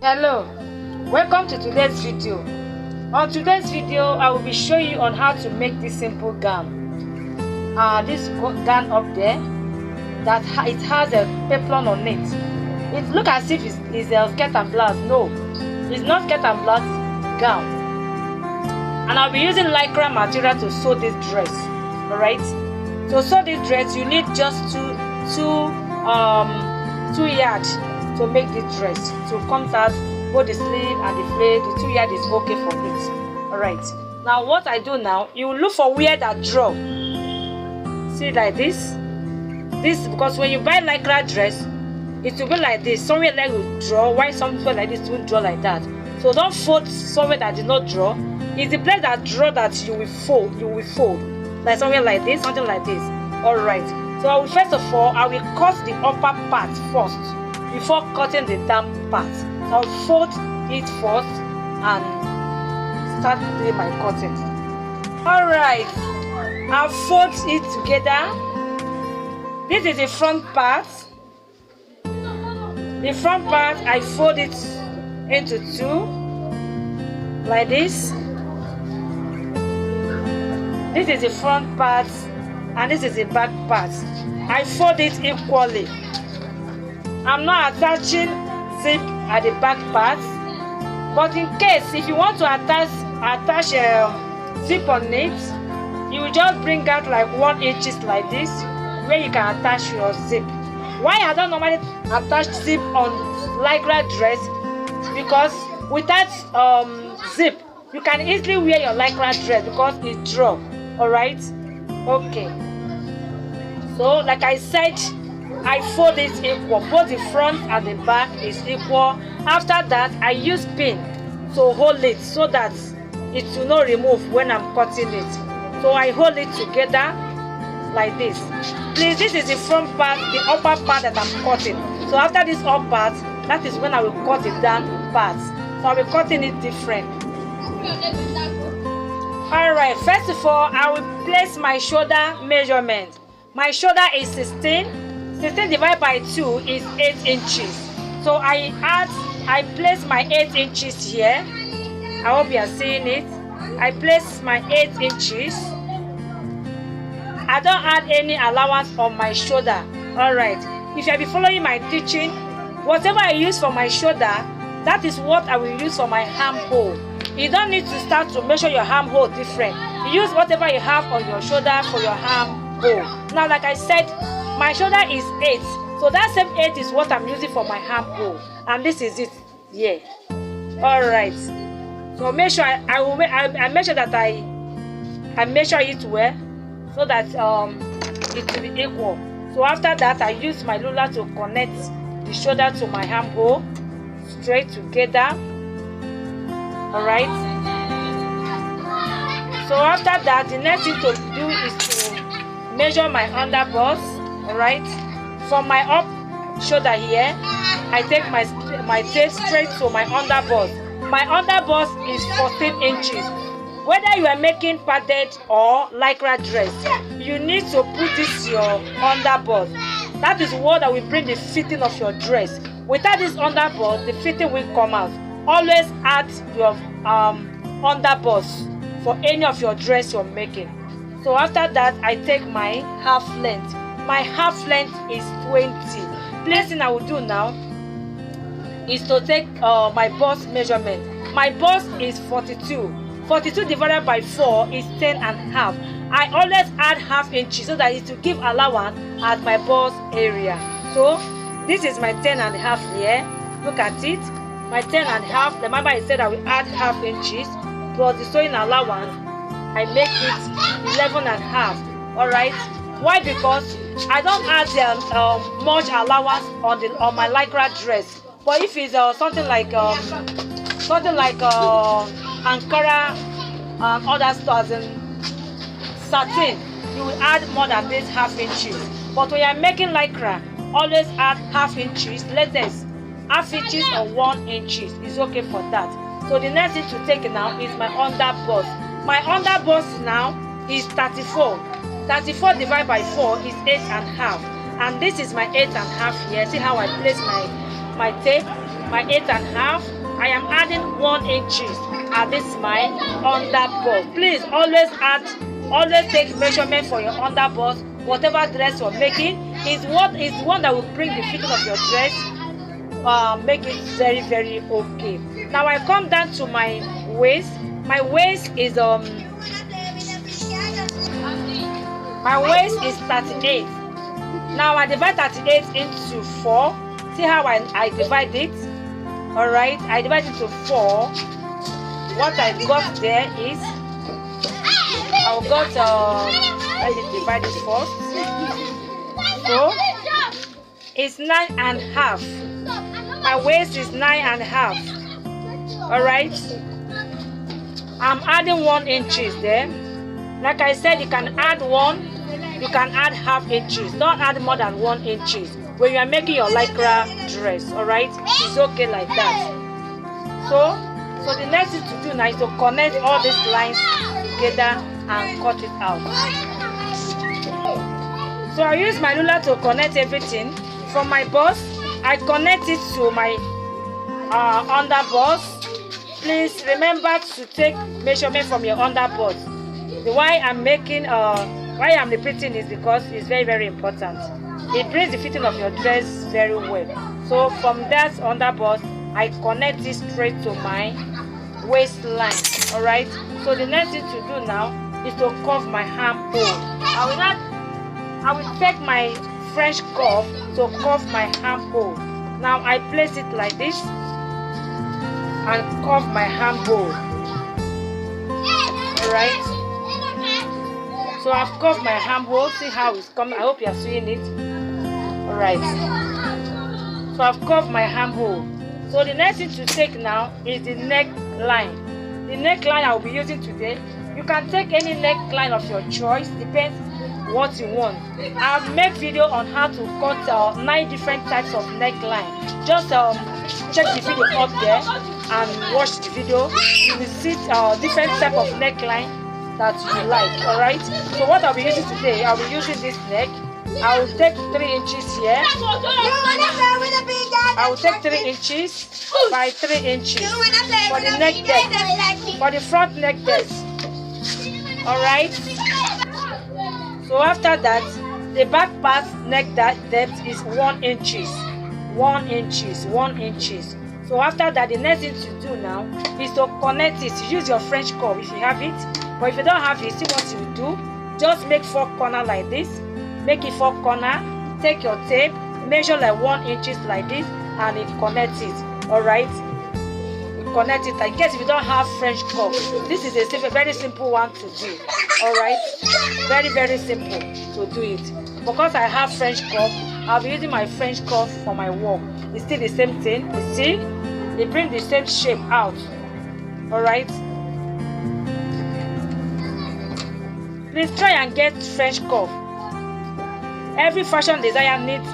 Hello, welcome to today's video. On today's video, I will be showing you on how to make this simple gown. This gown up there, that it has a peplon on it. It looks as if it's a skirt and blouse. No, it's not skirt and blouse, gown. And I'll be using Lycra material to sew this dress. Alright? To sew this dress, you need just two yards to make this dress. So it comes out both the sleeve and the flail. The 2 yard is okay for it. Alright. Now what I do now, you look for where that draw. See, like this. Because when you buy Lycra dress, it will be like this. Somewhere like will draw, while somewhere like this won't draw like that. So don't fold somewhere that did not draw. It's the place that draw that you will fold. You will fold. Like somewhere like this, something like this. Alright. So first of all, I will cut the upper part first before cutting the down part. So I'll fold it first and start doing my cutting. Alright. I'll fold it together. This is the front part. The front part, I fold it into two, like this. This is the front part, and this is the back part. I fold it equally. I'm not attaching zip at the back part, but in case if you want to attach zip on it, you will just bring out like 1 inch like this, where you can attach your zip. Why I don't normally attach zip on Lycra dress? Because without zip, you can easily wear your Lycra dress because it drop. Alright? Okay. So like I said, I fold it equal. Both the front and the back is equal. After that, I use pin to hold it so that it will not remove when I'm cutting it. So I hold it together like this. Please, this is the front part, the upper part that I'm cutting. So after this up part, that is when I will cut it down parts. So I'll be cutting it different. Alright, first of all, I will place my shoulder measurement. My shoulder is 16. 16 divided by 2 is 8 inches. So I place my 8 inches here. I hope you are seeing it. I place my 8 inches. I don't add any allowance on my shoulder. Alright, if you have been following my teaching, whatever I use for my shoulder, that is what I will use for my armhole. You don't need to start to measure your armhole different. You use whatever you have on your shoulder for your armhole. Now, like I said, my shoulder is 8. So that same 8 is what I'm using for my armhole. And this is it here. Alright. So make sure I make sure that I measure it well so that it will be equal. So after that, I use my ruler to connect the shoulder to my armhole straight together. Alright. So after that, the next thing to do is to measure my underbust. Alright. From my up shoulder here, I take my tape straight to my underbust. My underbust is 14 inches. Whether you are making padded or Lycra dress, you need to put this your underbust. That is what that will bring the fitting of your dress. Without this underbust, the fitting will come out. Always add your underbust for any of your dress you're making. So after that, I take my half length. My half length is 20. The next thing I will do now is to take my bust measurement. My bust is 42. 42 divided by 4 is 10 and a half. I always add half inches so that it will give allowance at my bust area. So this is my 10 and a half here. Look at it. My 10 and a half. Remember I said I will add half inches plus the sewing allowance. I make it 11 and a half. Alright. Why? Because I don't add much allowance on my Lycra dress. But if it's something like Ankara and other stores and satin, you will add more than this half inches. But when you are making Lycra, always add half inches. Latest half inches or 1 inch is okay for that. So the next thing to take now is my underbust. My underbust now is 34. 34 divided by 4 is 8 and a half. And this is my 8 and a half here. See how I place my tape? my 8.5, I am adding 1 inches at this my underbust. Please always take measurement for your underbust. Whatever dress you're making is one that will bring the fitting of your dress. Make it very, very okay. Now I come down to my waist. My waist is 38. Now I divide 38 into 4. See how I divide it? Alright, I divide it into 4. What I got there is I got let me divide it first. So it's 9.5. My waist is 9.5. Alright, I'm adding 1 inches there. Like I said, you can add 1, you can add half inches. Don't add more than 1 inches when you are making your lycra dress. Alright, it's okay like that. So the next thing to do now is to connect all these lines together and cut it out. So I use my ruler to connect everything. From my bust, I connect it to my underbust. Please remember to take measurement from your underbust. Why I'm repeating is because it's very, very important. It brings the fitting of your dress very well. So from that underbust, I connect it straight to my waistline. Alright. So the next thing to do now is to curve my armhole. I will take my French curve to curve my armhole. Now I place it like this and curve my armhole. Alright. So I've curved my armhole. See how it's coming. I hope you are seeing it. Alright. So I've curved my armhole. So the next thing to take now is the neckline. The neckline I will be using today. You can take any neckline of your choice. Depends what you want. I've made video on how to cut 9 different types of neckline. Just check the video up there and watch the video. You will see different type of neckline that you like. Alright, so what I'll be using today, I'll be using this neck. I will take 3 inches here. I will take 3 inches by 3 inches for the neck depth, for the front neck depth. Alright, so after that, the back part neck depth is 1 inches. 1 inches, 1 inches. So after that, the next thing to do now is to connect it. Use your French curve if you have it. But if you don't have it, see what you do. Just make 4 corners like this. Make it 4 corners. Take your tape, measure like 1 inches like this, and it connects it. Alright? Connect it. I guess if you don't have French curve, this is a very simple one to do. Alright? Very, very simple to do it. Because I have French curve, I'll be using my French curve for my work. It's still the same thing. You see? It brings the same shape out. Alright? Please try and get French curve. Every fashion designer needs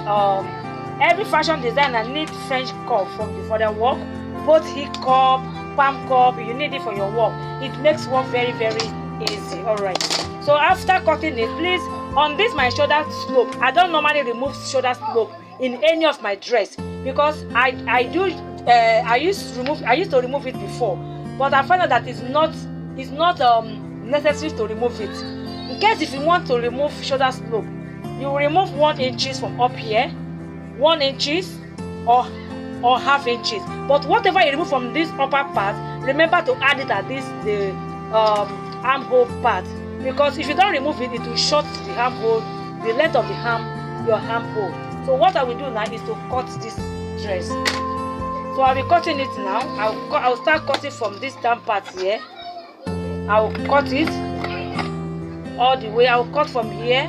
French curve for their work. Both heel curve, palm curve, you need it for your work. It makes work very, very easy. Alright. So after cutting it, please, on this my shoulder slope, I don't normally remove shoulder slope in any of my dress because I used to remove it before, but I found out that it's not necessary to remove it. In case if you want to remove shoulder slope, you remove 1 inches from up here, 1 inches or half inches. But whatever you remove from this upper part, remember to add it at the armhole part, because if you don't remove it, it will short the armhole, the length of the your armhole. So what I will do now is to cut this dress. So I'll be cutting it now. I'll start cutting from this down part here. I will cut it all the way. I will cut from here.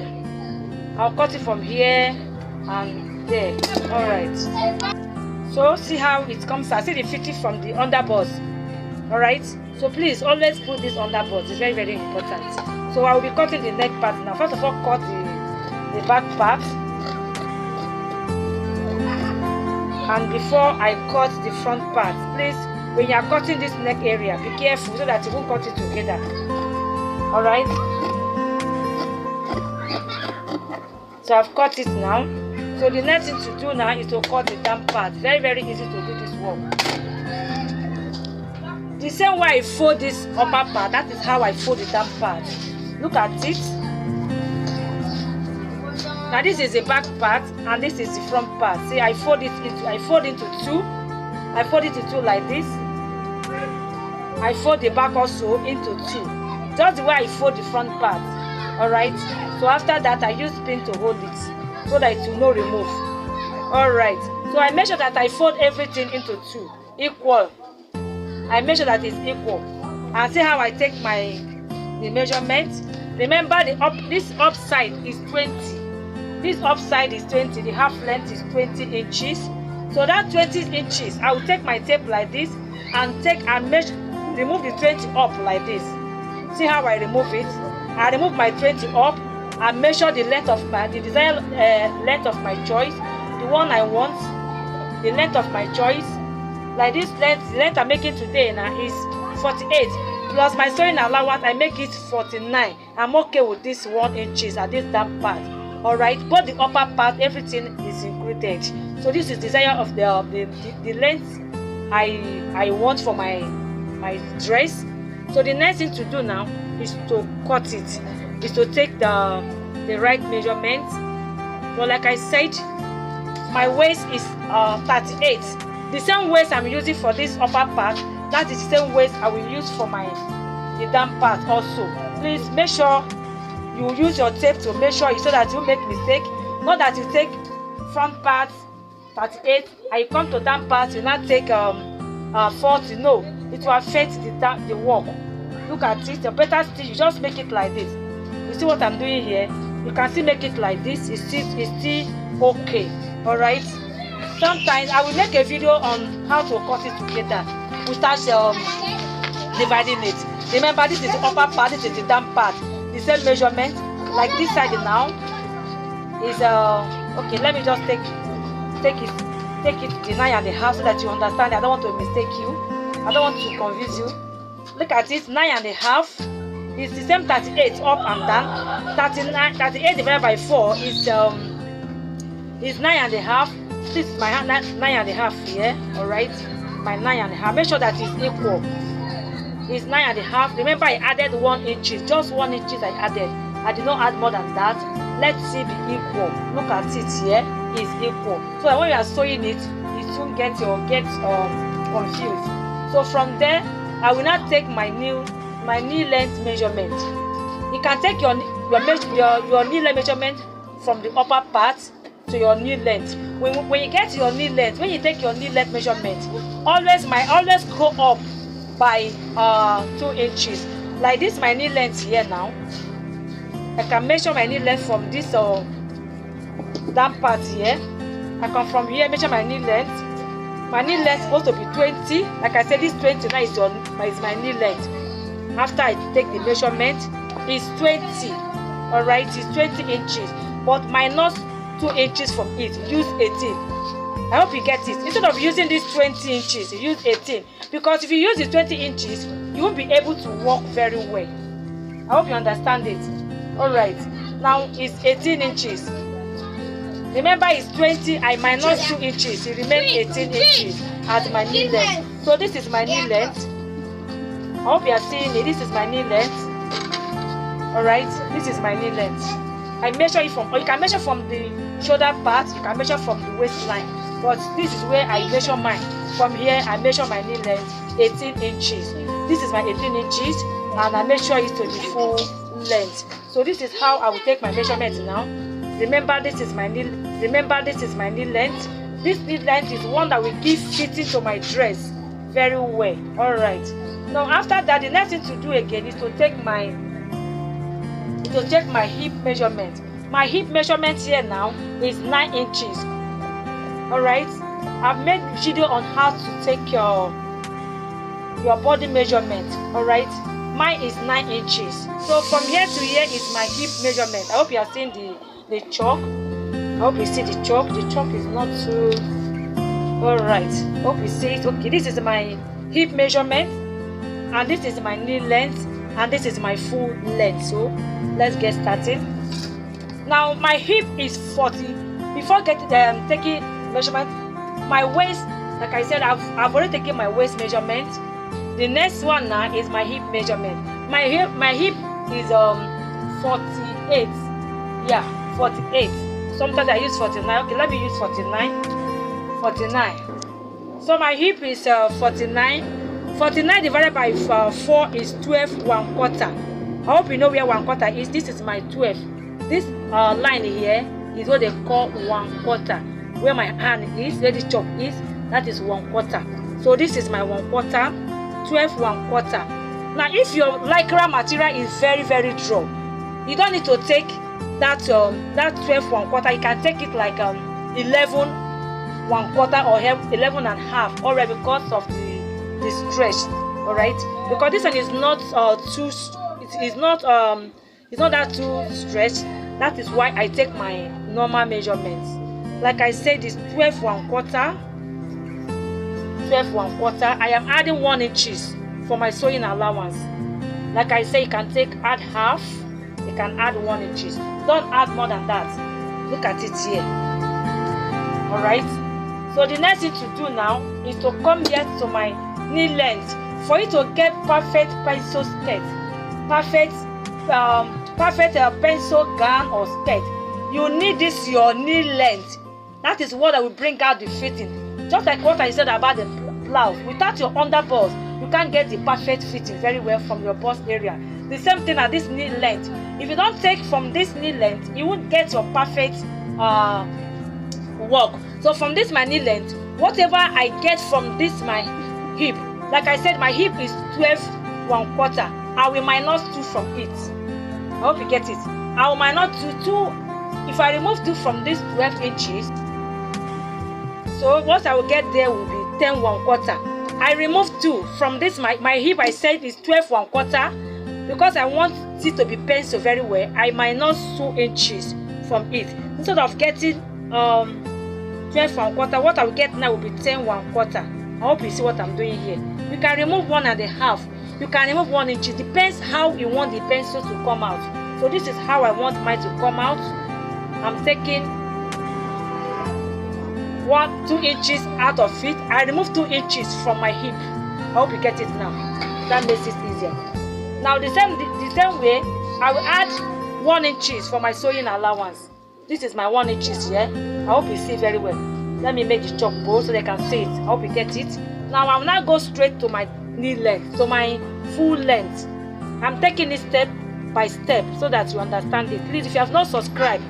I'll cut it from here and there. Alright. So see how it comes out. See the fitting from the underbust. Alright. So please always put this underbust. It's very, very important. So I will be cutting the neck part now. First of all, cut the back part. And before I cut the front part, please, when you are cutting this neck area, be careful so that you won't cut it together. Alright. So I've cut it now. So the next thing to do now is to cut the down part. Very, very easy to do this before. The same way I fold this upper part, that is how I fold the down part. Look at it. Now this is the back part and this is the front part. See, I fold into two. I fold it into two like this. I fold the back also into two. Just the way I fold the front part. Alright. So after that I use pin to hold it so that it will not remove. Alright. So I make sure that I fold everything into two. Equal. I make sure that it's equal. And see how I take the measurement. Remember this upside is 20. This upside is 20. The half length is 20 inches. So that 20 inches, I will take my tape like this and remove the 20 up like this. See how I remove it? I remove my 20 up and measure the length of the desired length of my choice, the one I want, the length of my choice. Like this length, the length I'm making today now is 48. Plus my sewing allowance, I make it 49. I'm okay with this 1 inches at this damn part. Alright, but the upper part, everything is included. So this is desire of the length I want for my dress. So the next thing to do now is to cut it. Is to take the right measurement. So like I said, my waist is 38. The same waist I'm using for this upper part, that is the same waist I will use for the down part also. Please make sure you use your tape to measure it so that you make mistake. Not that you take front part 38 and you come to down part, you not take 40. No, it will affect the work. Look at it. The better still, you just make it like this. You see what I'm doing here? You can still make it like this. It's still okay. Alright. Sometimes I will make a video on how to cut it together without dividing it. Remember, this is the upper part, this is the down part. The same measurement. Like this side now is okay. Let me just take it the 9.5 so that you understand. I don't want to mistake you. I don't want to confuse you. Look at it. 9.5 is the same 38 up and down. 38 divided by 4 is 9.5. This is my 9.5 here. Alright, my 9.5. Make sure that it's equal. It's 9.5. Remember, I added 1 inch. Just 1 inch I added. I did not add more than that. Let C be equal. Look at it here. It's equal. So that when you are sewing it, it won't get confused. So from there, I will not take my knee length measurement. You can take your knee length measurement from the upper part to your knee length. When you get your knee length, when you take your knee length measurement, always go up by 2 inches. Like this, my knee length here now. I can measure my knee length from this down part here. I come from here, measure my knee length. My knee length is supposed to be 20. Like I said, this 20 now is my knee length. After I take the measurement, it's 20. Alright, it's 20 inches. But minus 2 inches from it, use 18. I hope you get it. Instead of using this 20 inches, you use 18. Because if you use the 20 inches, you won't be able to walk very well. I hope you understand it. Alright, now it's 18 inches. Remember, it's 20, I minus 2 inches. It remains 18 inches at my knee length. So this is my knee length. I hope you are seeing it. This is my knee length. Alright, this is my knee length. I measure it from, or you can measure from the shoulder part, you can measure from the waistline. But this is where I measure mine. From here, I measure my knee length, 18 inches. This is my 18 inches, and I measure it to the full length. So this is how I will take my measurement now. Remember, this is my knee. Remember, this is my knee length. This knee length is one that will give fitting to my dress very well. All right. Now after that, the next thing to do again is to take my hip measurement. My hip measurement here now is 9 inches. All right. I've made a video on how to take your body measurement. All right. Mine is 9 inches. So from here to here is my hip measurement. I hope you are seeing the chalk. I hope you see the chalk. The chalk is not too. All right. Hope you see it. Okay, this is my hip measurement, and this is my knee length, and this is my full length. So let's get started. Now my hip is 40. Before taking measurement, my waist Like I said, I've already taken my waist measurement. The next one now is my hip measurement. My hip is 48. Yeah, 48. Sometimes I use 49. Okay, let me use 49. 49. So my hip is 49. 49 divided by 4 is 12 1/4. I hope you know where 1/4 is. This is my 12. This line here is what they call 1/4. Where my hand is, where the chop is, that is 1/4. So this is my 1/4, 12 1/4. Now, if your Lycra material is very, very dry, you don't need to take that 12 1/4. You can take it like 11 1/4 or 11 and a half, already, because of the stretch. All right, because this one is not it's not that too stretched. That is why I take my normal measurements. Like I said, it's 12 1/4. 12 1/4. I am adding 1 inches for my sewing allowance. Like I say, you can add half. You can add 1 inches. Don't add more than that. Look at it here. All right. So the next thing to do now is to come here to my knee length. For you to get perfect pencil skirt, perfect pencil gown or skirt, you need this your knee length. That is what I will bring out the fitting. Just like what I said about the blouse, without your underbust, you can't get the perfect fitting very well from your bust area. The same thing at this knee length. If you don't take from this knee length, you won't get your perfect work. So from this my knee length, whatever I get from this my hip, like I said, my hip is 12 1/4. I will minus 2 from it. I hope you get it. I will minus 2. If I remove 2 from this 12 inches, so what I will get there will be 10 1/4. I remove 2 from this my hip. I said is 12 1/4 because I want it to be penciled very well. I minus 2 inches from it instead of getting 12 1/4. What I will get now will be 10 1/4. I hope you see what I'm doing here. You can remove 1 1/2. You can remove 1 inch. It depends how you want the pencil to come out. So this is how I want mine to come out. I'm taking 2 inches out of it. I remove 2 inches from my hip. I hope you get it now. That makes it easier. Now the same way, I will add 1 inches for my sewing allowance. This is my 1 inches here. I hope you see very well. Let me make the chalkboard so they can see it. I hope you get it. Now I will now go straight to my knee length, to my full length. I'm taking it step by step so that you understand it. Please, if you have not subscribed,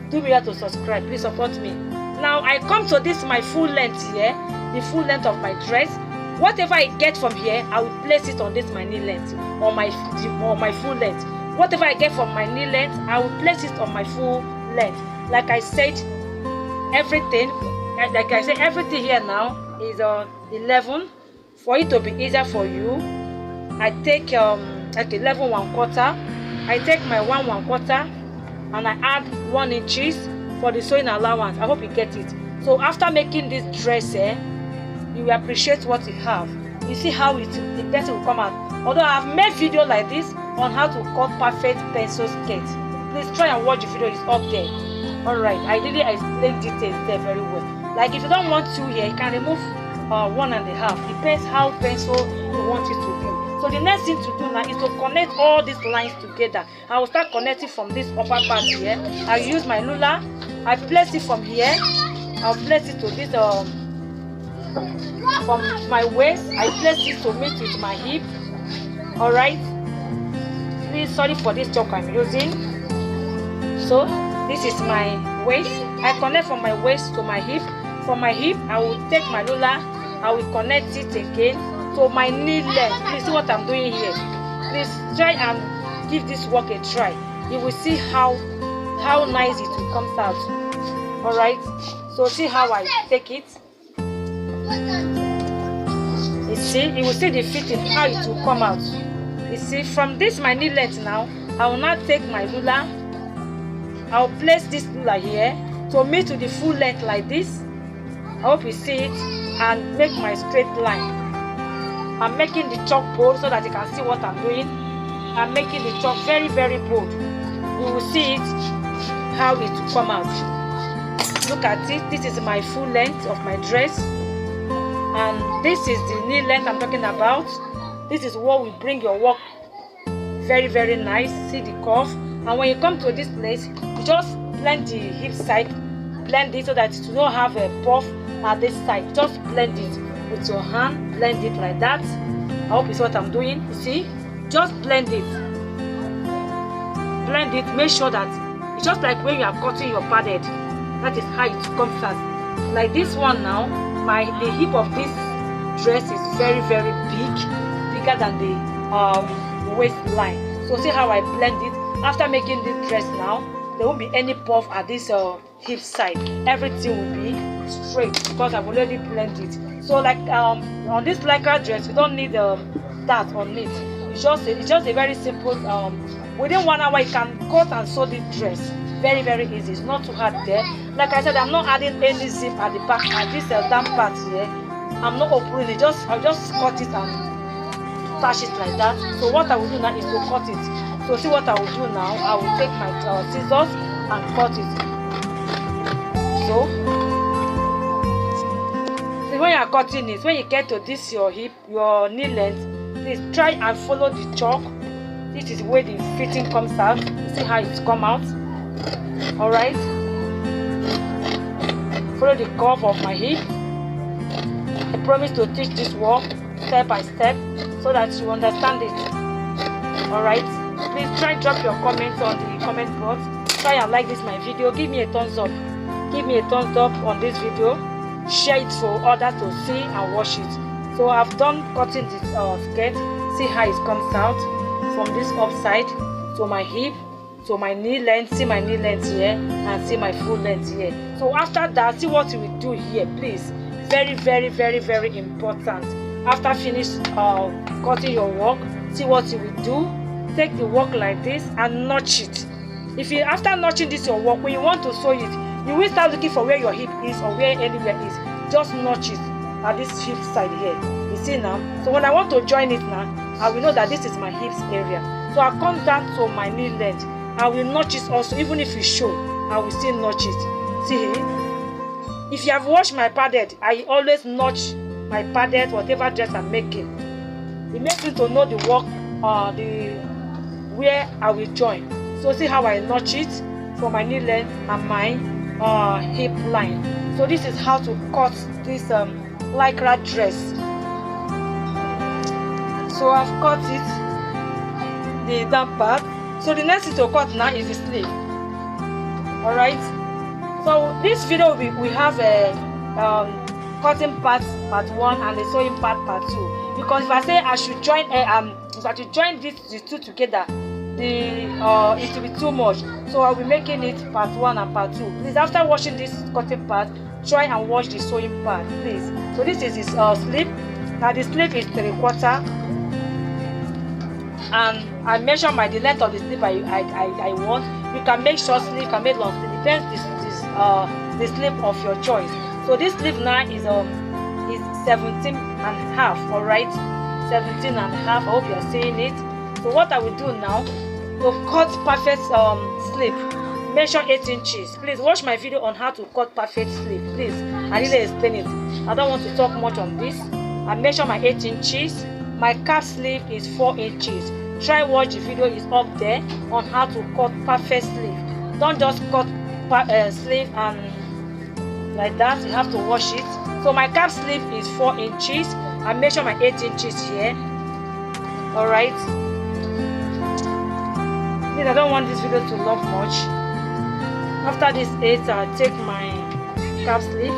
do me here to subscribe. Please support me. Now I come to this my full length here, the full length of my dress. Whatever I get from here, I will place it on this my knee length or my full length. Whatever I get from my knee length, I will place it on my full length. Like I said, everything here now is 11. For it to be easier for you, I take 11 1/4. I take my 1 1/4 and I add 1 inches for the sewing allowance. I hope you get it. So after making this dress, you will appreciate what you have. You see how the pencil will come out. Although I have made video like this on how to cut perfect pencil skirt. Please try and watch the video. It's up there. All right, I really explain details there very well. Like if you don't want to here, you can remove 1 1/2. Depends how pencil you want it to be. So the next thing to do now is to connect all these lines together. I will start connecting from this upper part here. I use my ruler. I place it from here. I'll place it to this from my waist. I place it to meet with my hip. All right. Please, sorry for this chalk I'm using. So this is my waist. I connect from my waist to my hip. From my hip, I will take my ruler. I will connect it again to my knee length. Please see what I'm doing here. Please try and give this work a try. You will see how nice it will come out. All right. So see how I take it. You see, you will see the fitting, how it will come out. You see, from this my knee length now, I will now take my ruler. I will place this ruler here to meet to the full length like this. I hope you see it, and make my straight line. I'm making the chalk bold so that you can see what I'm doing. I'm making the chalk very, very bold. You will see it, how it will come out. Look at it. This is my full length of my dress. And this is the knee length I'm talking about. This is what will bring your work very, very nice. See the curve. And when you come to this place, you just blend the hip side, blend it so that it will not have a puff at this side. Just blend it with your hand, blend it like that. I hope it's what I'm doing. You see, just blend it, make sure that it's just like when you are cutting your padded. That is how it comes out. Like this one now, the hip of this dress is very, very bigger than the waistline. So see how I blend it. After making this dress now, there won't be any puff at this hip side. Everything will be straight because I've already blended it. So like on this Lycra dress, you don't need that on it. It's just a very simple. Within 1 hour, you can cut and sew this dress. Very, very easy. It's not too hard there. Like I said, I'm not adding any zip at the back. At this damp part here, I'm not opening it. I'll just cut it and attach it like that. So what I will do now is to cut it. So see what I will do now. I will take my scissors and cut it. So see, when you are cutting it, when you get to this your hip, your knee length, please try and follow the chalk. This is where the fitting comes out. You see how it's come out. All right. Follow the curve of my hip. I promise to teach this work step by step so that you understand it. All right. Please try and drop your comments on the comment box. Try and like this my video. Give me a thumbs up. Give me a thumbs up on this video. Share it for others to see and watch it. So I've done cutting this skirt. See how it comes out from this upside to my hip, to my knee length. See my knee length here and see my full length here. So after that, see what you will do here, please. Very, very, very, very important. After finish cutting your work, see what you will do. Take the work like this and notch it. If you after notching this your work, when you want to sew it, you will start looking for where your hip is or where anywhere is. Just notch it at this hip side here. You see now? So when I want to join it now, I will know that this is my hips area. So I come down to my knee length. I will notch it also. Even if you show, I will still notch it. See here? If you have watched my padded, I always notch my padded, whatever dress I'm making. It makes me to know the work, where I will join. So see how I notch it for my knee length and my hip line. So this is how to cut this Lycra dress. So I've cut it, the damp part. So the next thing to cut now is the sleeve. All right. So this video we have a cutting part 1 and the sewing part 2. Because if I say I should join if I should join the two together, it will be too much. So I'll be making it part 1 and part 2. Please, after watching this cutting part, try and watch the sewing part, please. So this is his sleeve. Now the sleeve is 3/4, and I measure the length of the sleeve I want. You can make short sleeve, you can make long sleeve. Depends the sleeve of your choice. So this sleeve now is 17.5. All right, 17.5. I hope you are seeing it. So what I will do now to cut perfect sleeve, measure 8 inches. Please watch my video on how to cut perfect sleeve. Please, I really explain it. I don't want to talk much on this. I measure my 8 inches. My cap sleeve is 4 inches. Try watch the video, is up there on how to cut perfect sleeve. Don't just cut sleeve and like that. You have to wash it. So my cap sleeve is 4 inches. I measure my 8 inches here. All right. I don't want this video to long much. After this 8, I'll take my cap sleeve.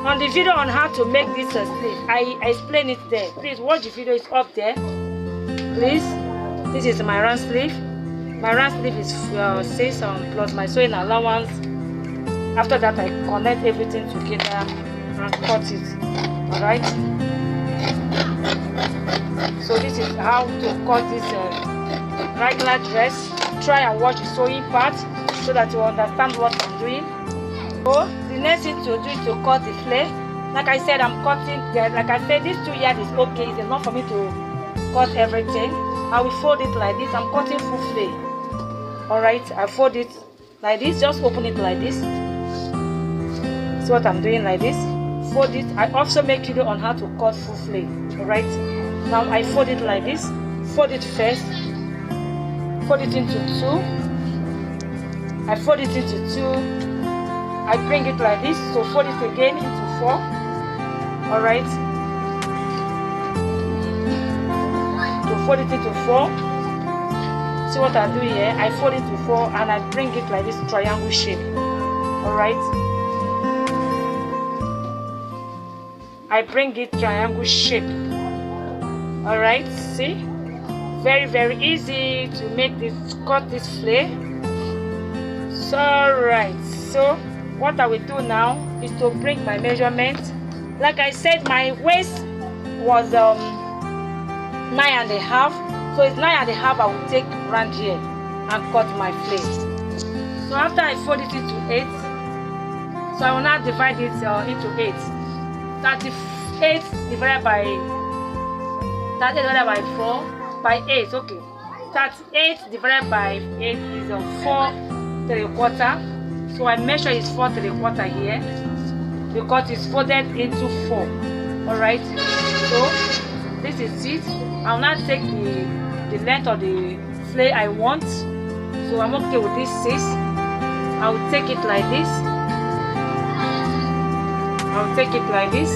On the video on how to make this sleeve, I explain it there. Please watch the video, it's up there. Please, this is my round sleeve. My round sleeve is 6 plus my sewing allowance. After that, I connect everything together and cut it. Alright. So this is how to cut this regular dress. Try and watch the sewing part so that you understand what I'm doing. So the next thing to do is to cut the flare. Like I said, I'm cutting. Like I said, this 2 yards is okay. It's enough for me to cut everything. I will fold it like this. I'm cutting full flare. All right, I fold it like this. Just open it like this. See what I'm doing like this. fold it. I also make video on how to cut full flay. Alright, now I fold it like this. Fold it first, fold it into two. I fold it into two. I bring it like this, so fold it again into four. Alright, to fold it into four. See what I do here? I fold it to four and I bring it like this triangle shape. Alright, I bring it triangle shape. Alright, see? Very easy to make this, cut this flay. So right, so what I will do now is to bring my measurement. Like I said, my waist was 9.5, so it's 9.5. I will take round here and cut my flay. So after I fold it into 8, so I will now divide it into 8. 38 divided by 4 by 8. Okay, 38 divided by 8 is 4 3/4. So I measure it's 4 3/4 here because it's folded into 4. Alright, so this is it. I'll now take the length of the flay I want. So I'm okay with this 6. I'll take it like this. I'll take it like this.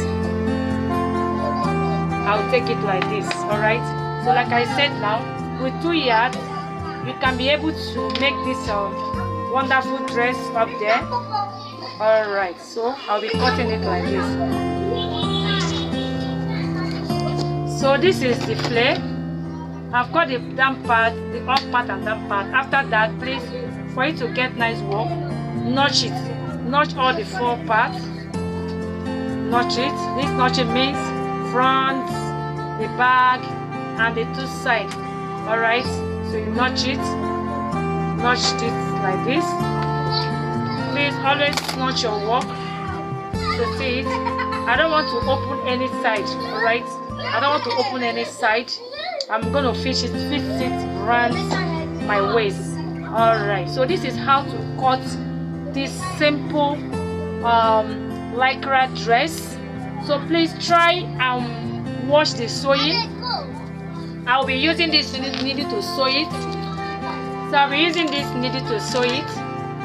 I'll take it like this. Alright, so like I said, now with 2 yards you can be able to make this wonderful dress up there. Alright, so I'll be cutting it like this. So this is the flay. I've got the down part, the up part and down part. After that, please, for it to get nice work, notch it. Notch all the 4 parts. Notch it. This notching means front, the back, and the 2 sides. Alright, so you notch it. Notch it like this. Please always notch your work. So see it. I don't want to open any side. Alright, I don't want to open any side. I'm gonna fit it around my waist. Alright, so this is how to cut this simple lycra dress. So please try and watch the sewing. I'll be using this needle to sew it. So I'll be using this needle to sew it.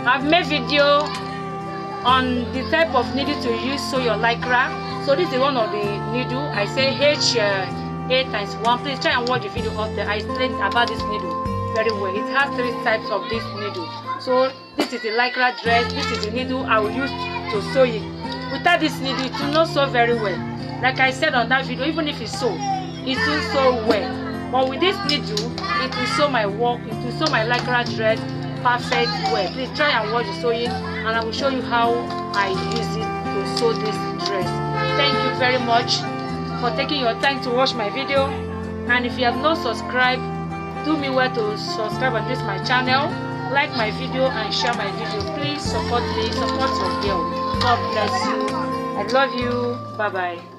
I've made video on the type of needle to use sew your lycra. So this is one of the needle. I say H8x1. Please try and watch the video up there. I explained about this needle very well. It has 3 types of this needle. So this is the lycra dress. This is the needle I will use to sew it. Without this needle, it will not sew very well. Like I said on that video, even if it's sew, it will sew well. But with this needle, it will sew my work, it will sew my lycra dress perfect well. Please try and watch the sewing and I will show you how I use it to sew this dress. Thank you very much for taking your time to watch my video. And if you have not subscribed, do me well to subscribe on this my channel, like my video and share my video. Please support me, support your girl. God bless you. I love you. Bye bye.